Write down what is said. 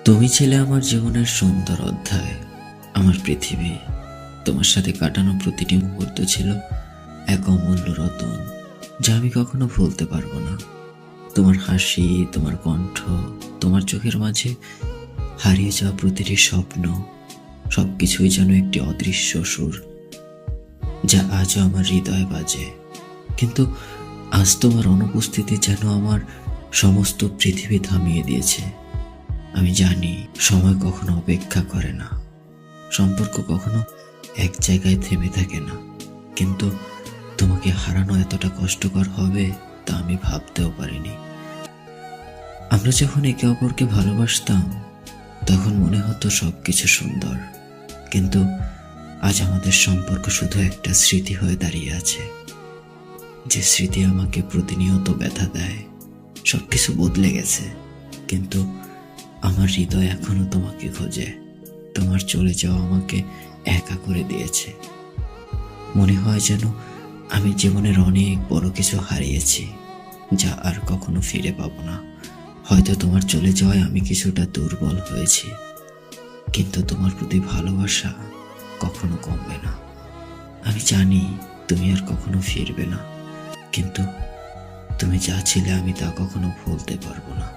তুমি ছিলে আমার জীবনের সুন্দর অধ্যায়, আমার পৃথিবী। তোমার সাথে কাটানো প্রতিটি মুহূর্ত ছিল এক অমূল্য রতন, যা আমি কখনো ভুলতে পারবো না। তোমার হাসি, তোমার কণ্ঠ, তোমার চোখের মাঝে হারিয়ে যাওয়া প্রতিটি স্বপ্ন, সবকিছুই যেন একটি অদৃশ্য সুর, যা আজও আমার হৃদয়ে বাজে। কিন্তু আজ তোমার অনুপস্থিতি যেন আমার সমস্ত পৃথিবী থামিয়ে দিয়েছে। আমি জানি সময় কখনো অপেক্ষা করে না, সম্পর্ক কখনো এক জায়গায় থেমে থাকে না, কিন্তু তোমাকে হারানো এতটা কষ্টকর হবে তা আমি ভাবতেও পারিনি। আমরা যখন একে অপরকে ভালোবাসতাম তখন মনে হতো সবকিছু সুন্দর, কিন্তু আজ আমাদের সম্পর্ক শুধু একটা স্মৃতি হয়ে দাঁড়িয়ে আছে, যে স্মৃতি আমাকে প্রতিনিয়ত ব্যথা দেয়। সবকিছু বদলে গেছে, কিন্তু আমার হৃদয় এখনো তোমাকে খোঁজে। তোমার চলে যাওয়া আমাকে একা করে দিয়েছে। মনে হয় যেন আমি জীবনের অনেক বড় কিছু হারিয়েছি, যা আর কখনো ফিরে পাবো না। হয়তো তোমার চলে যাওয়ায় আমি কিছুটা দুর্বল হয়েছি, কিন্তু তোমার প্রতি ভালোবাসা কখনো কমবে না। আমি জানি তুমি আর কখনো ফিরবে না, কিন্তু তুমি যা ছিলে আমি তা কখনো ভুলতে পারবো না।